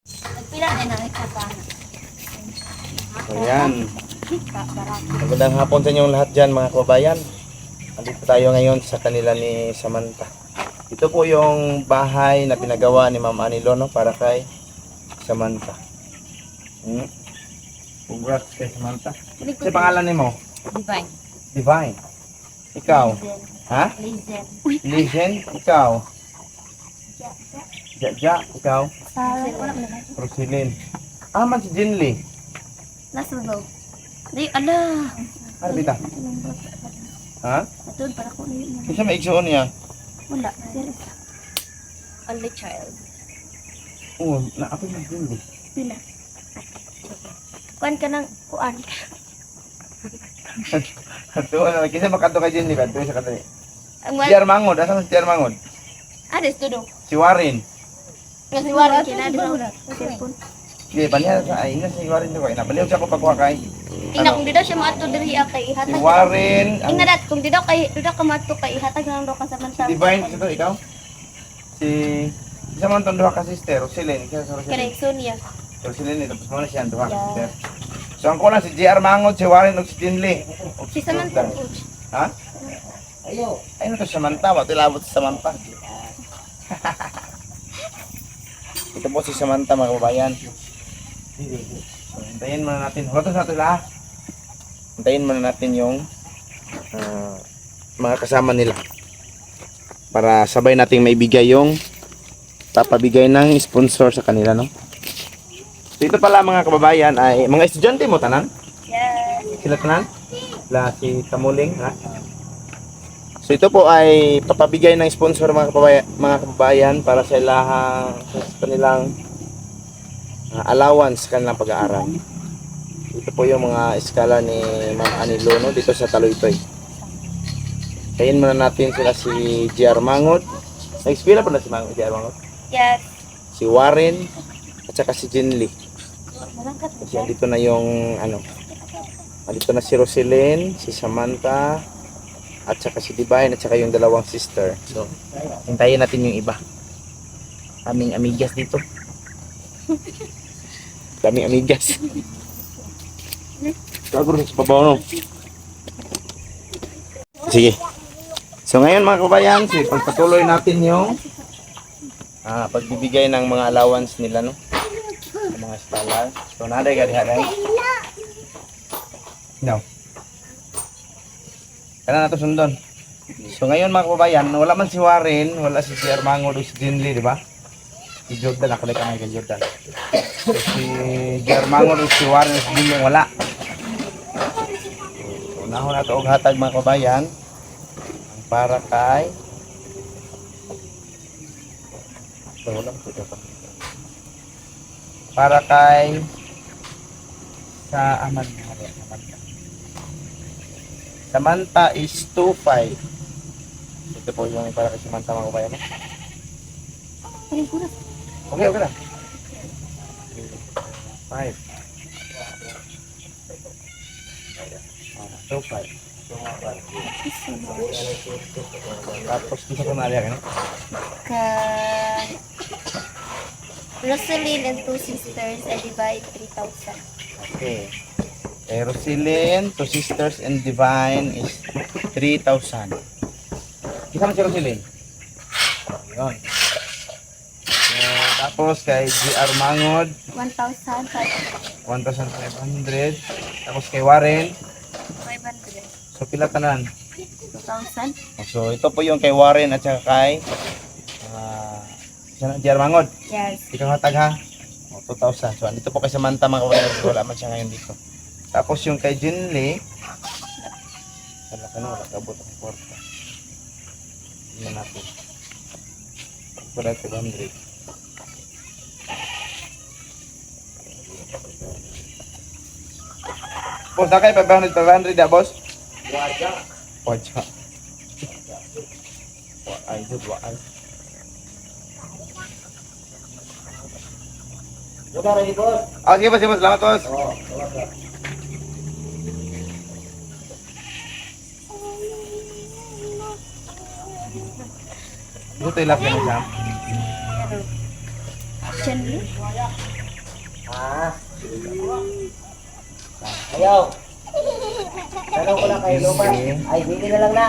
Nagpila na na nagkasama. Ayan. Magandang hapon sa inyong lahat dyan mga kababayan. Andito tayo ngayon sa kanila ni Samantha. Ito po yung bahay na pinagawa ni Ma'am Anilo, no, para kay Samantha. Congrats kay Samantha. Kasi pangalan ni mo? Divine. Divine. Ikaw? Ha? Lizen. Lizen? Ikaw? Jaja? Ikaw? Wala na. Rosilin. Ah, man si Jinli. Nasa daw. Di, ala. Ano bita? Ha? Atun, para ko na Kasi may igsoon niya. wala. Only child. Oo, na-apin na Jinli. Pila. Kuan ka ng kuan. Ato na kasi makato kay Jinli kadto sa kadali. Ang Si Armangod, asa si Armangod? Ades tudo. Si Warren. Kasi wala kina sa cellphone. Di ba niya sa ay na si Warren to kay nabaliw siya ko pagkuha kay. Tingnan kung di daw siya maato diri kay Si ihatag. Warren, ang Tingnan dat kung di daw ka maato kay ihatag lang daw ka sa si mantang. Divine ito ikaw. Si isa man tong duha ka sister, Rosilin, kaya sa Rosilin. Correct, Sonia. Rosilin ito tapos mo na siya ang duha ka Yeah. sister. So ang kulang si JR Mangod, si Warren ug si Jinli. Si Samantha coach. Ha? Ayo. Ayun to Samantha, wa tilabot si Samantha. Ito po si Samantha mga kababayan. So, hintayin muna natin. Hulotos natin lahat. Hintayin muna natin yung mga kasama nila. Para sabay nating maibigay yung papabigay ng sponsor sa kanila, no? So, ito pala mga kababayan ay mga estudyante mo tanan? Yes. Sila tanan? La si Kamuling, ha? So ito po ay papabigay ng sponsor mga kababayan para sa kanilang allowance sa kanilang pag-aaral. Ito po yung mga eskala ni Ma'am Anilo, no, dito sa Taloytoy. Kayin muna natin sila si JR Mangod. Nag-expira pa na si JR Mangod. Yes. Si Warren at saka si Jinli. Malangkat Kasi dito na yung dito na si Rosilin, si Samantha, at saka si Divine, at saka yung dalawang sister. So, hintayin natin yung iba. Kaming amigas dito. Kaming amigas. Kaguro sa pabaw, no? Sige. So, ngayon mga kabayan, pagpatuloy natin yung pagbibigay ng mga allowance nila, no? Sa mga scholar. So, naday ka diha, day? No. Kailan na ito sundon. So ngayon mga kababayan, wala man si Warren, wala si JR Mangod o si Jinli, di ba? Si Jordan, ako na kami kay Jordan. So, si JR Mangod o si Warren o si Jinli, wala. So unahon na ito og hatag mga kababayan. Ang para kay... So, wala ko ito pa. Para kay... Sa Ahmad. Samantha is 2.5. Ito po yung para kay Samantha mga kabayan. Okay, okay na. 5. 2.5. Tapos isa ko na aliya ka. Kay Rosaline and two sisters, I divide 3,000. Okay. Rosilin, two sisters and Divine is 3,000. Kita mo si Rosilin? Yun. So, tapos kay JR Mangod 1,500. 1,500. Tapos kay Warren, so pila tanan? 2,000. So ito po yung kay Warren at saka kay JR Mangod. Yes. Ikaw hatag ha? 2,000. So andito po kay Samantha mga kabayan. Wala man siya ngayon dito. Tapos yung kay Jinli, wala kabot ang kwarta. Tingnan natin. Wala 200. Boss, nakay 500 da, boss? Wajah. Ay, ay. Sige, boss. Sige, boss. Salamat, boss. Ito tayo lang na siya. Chen Ah. Ayaw. Tanong ko lang kayo lupa. Ay, bili na lang na.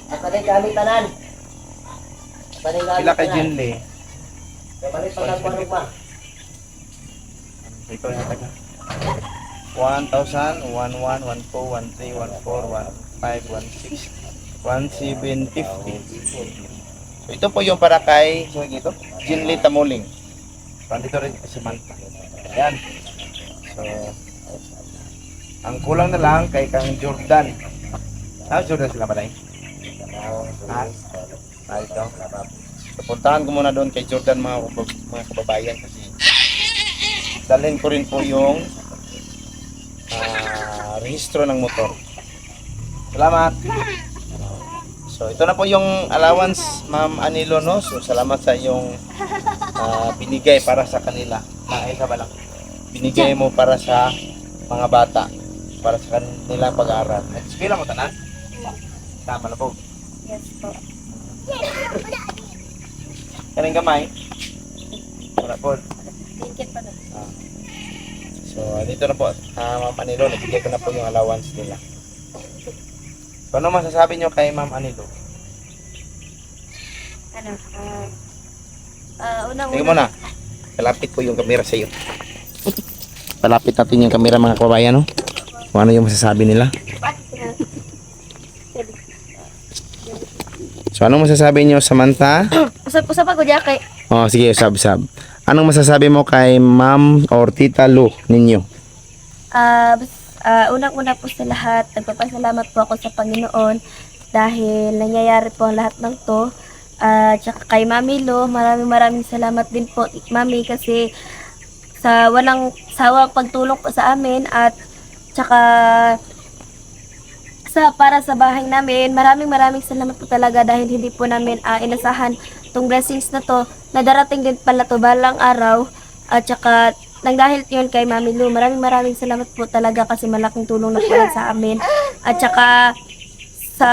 At kanil gamit tanan. Kanil gamit Pila kay tanan. Junley? Kapalit pa lang manok pa. Ikaw yung taga. 1,000, 11, 12, 13, 14, 15, 16, 1750. So ito po yung para kay ito, Junley Tamuling. So andito rin si Manta. Ayan. So ang kulang na lang kay kang Jordan. Jordan sila ba na ito. So, puntahan ko muna doon kay Jordan mga kababayan kasi dalhin ko rin po yung rehistro ng motor. Salamat. So ito na po yung allowance Ma'am Anilo, no? So salamat sa iyong binigay para sa kanila. Isa ba lang? Binigay mo para sa mga bata, para sa kanilang pag-aaral. Eskwela mo tanan? Tama na po. Yes po. Kaning gamay. Wala po. Ticket pa na. So, dito na po, Ma'am Anilo, nagbigay ko na po yung allowance nila. So, ano masasabi nyo kay Ma'am Anilo? Ano? Tingnan mo na. Palapit ko yung camera sa iyo. Palapit natin yung camera mga kababayan, no? Kung ano yung masasabi nila. So, anong masasabi nyo, Samantha? Usap ako diya kay Oh, sige, usab-usab. Anong masasabi mo kay Ma'am or Tita Lu ninyo? unang-una po sa lahat, nagpapasalamat po ako sa Panginoon dahil nangyayari po ang lahat ng to. Tsaka kay Mami Lo, maraming salamat din po, Mami, kasi sa walang sawang pagtulong po sa amin at tsaka para sa bahay namin, maraming salamat po talaga dahil hindi po namin inasahan tong blessings na to na darating din pala to balang araw. At tsaka nang dahil yun kay Mami Lu, maraming salamat po talaga kasi malaking tulong na po yan sa amin. At tsaka sa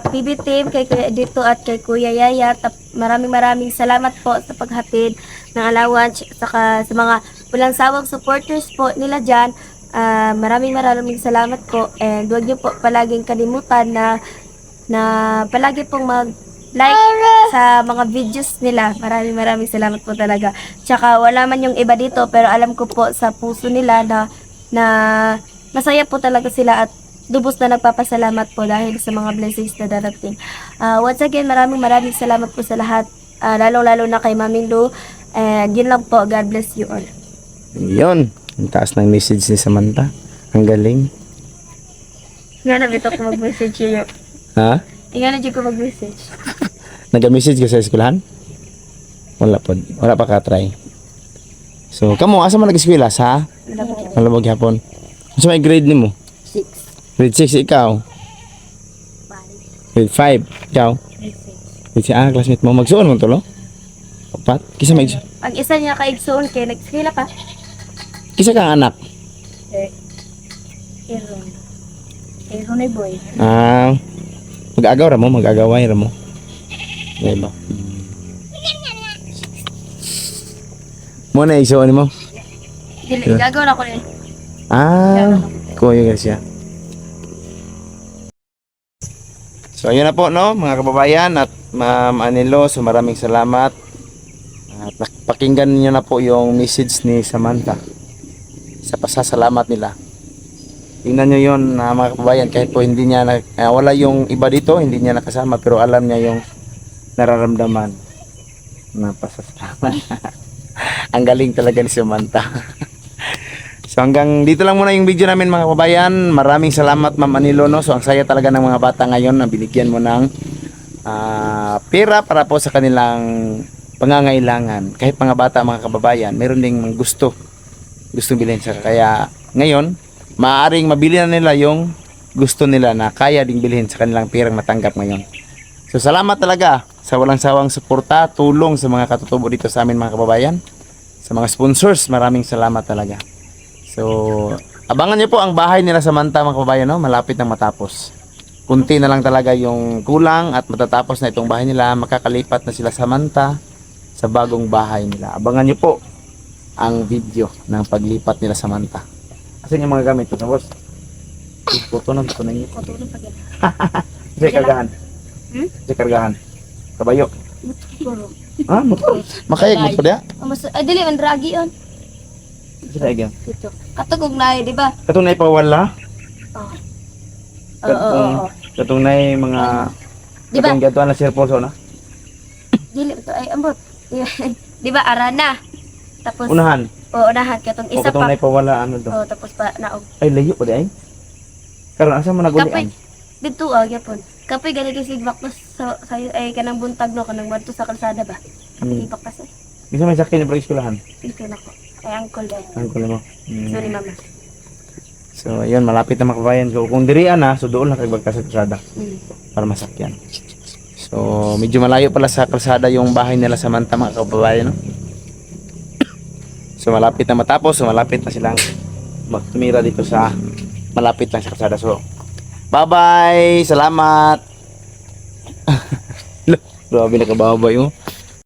PB team, kay Kuya Edito at kay Kuya Yaya, maraming salamat po sa paghatid ng allowance, saka sa mga walang sawang supporters po nila dyan. Maraming salamat po, and huwag niyo po palaging kalimutan na palagi pong mag-like sa mga videos nila. Maraming salamat po talaga. Tsaka wala man yung iba dito, pero alam ko po sa puso nila na masaya po talaga sila at lubos na nagpapasalamat po dahil sa mga blessings na darating. Once again, maraming salamat po sa lahat, lalong-lalo na kay Mami Lu, and yun lang po. God bless you all. Yun. Ang taas ng message ni Samantha. Ang galing. Nga na bito ko mag-message yun. Ha? Nga na dyan ko mag-message. Nag-message ka sa eskwelahan? Wala po. Wala pa ka-try. So, kamo, asa mo nag-eskwela? Sa? Malabog hapon. Asa may grade ni mo? 6. Grade 6 ikaw? 5. Grade 5 ikaw? Grade 6. Classmate mo. Magsuon mo to, no? Apat? Kisa mag Ang isa niya kaigsoon kay nag-eskwela ka? Kisa kang anak? Aaron. Aaron ay boy. Mag-agaw ra mo, mag-agaway ra mo. Diba? Mo na isuon mo? Dili, gagawa na ko rin. Kuya Garcia. So ayun na po, no, mga kababayan at Ma'am Anilo, so maraming salamat. At pakinggan niyo na po yung message ni Samantha sa pasasalamat nila. Tingnan nyo yun, mga kababayan, kahit po hindi niya wala yung iba dito, hindi niya nakasama, pero alam niya yung nararamdaman na pasasalamat. Ang galing talaga ni Samantha. So hanggang dito lang muna yung video namin, mga kababayan. Maraming salamat, Ma'am Anilo, no? So ang saya talaga ng mga bata ngayon na binigyan mo ng pera para po sa kanilang pangangailangan. Kahit mga bata, mga kababayan, meron ding gustong bilhin sa kaya ngayon maaaring mabili na nila yung gusto nila na kaya ding bilhin sa kanilang perang natanggap ngayon. So salamat talaga sa walang sawang suporta, tulong sa mga katutubo dito sa amin, mga kababayan, sa mga sponsors. Maraming salamat talaga. So abangan niyo po ang bahay nila Samantha, mga kababayan, no? Malapit na matapos. Kunti na lang talaga yung kulang at matatapos na itong bahay nila. Makakalipat na sila Samantha sa bagong bahay nila. Abangan niyo po ang video ng paglipat nila sa Manta. Asan yung mga gamit? Ito, boss. Puto na niyo. Kutulong pag yan. Kasi kargahan. Hmm? Kasi kargahan. Kabayo. Buro. Ah, motor. Makayag mo pa diya. Ay, dili, man dragi yun. Kasi na igyan. Dito. Katugog na di ba? Katong na ipawala. Oo. Oo. Katong na mga... Di ba? Katong gatuan na Sir Paulson na. Dili, ito ay ambot. Di ba, arana. Tapos, Unahan. unahan. Katong O isa katong pa. na ipawala ano to. Oo, tapos pa, naog. Ay, layo pa di ay. Karon asa mo nagulian? Dito, yapon. Kapoy, ganit yung sigbak to sa ay kanang buntag no, kanang wadto sa kalsada ba? Hmm. Sigbak kasi. Bisa may sakyan ni eskwelahan. Dito na ko. Ay, uncle dahil. Ang kulo mo. Sorry, mama. So, ayun, malapit na makabayan ko. Kung dirian na, so doon na kayo sa kalsada para masakyan. So, medyo malayo pala sa kalsada yung bahay nila sa Manta, mga kababayan, no? So, malapit na matapos. So, malapit na silang magtumira dito sa malapit lang sa kalsada. So, bye-bye! Salamat! Grabe na kababay, oh.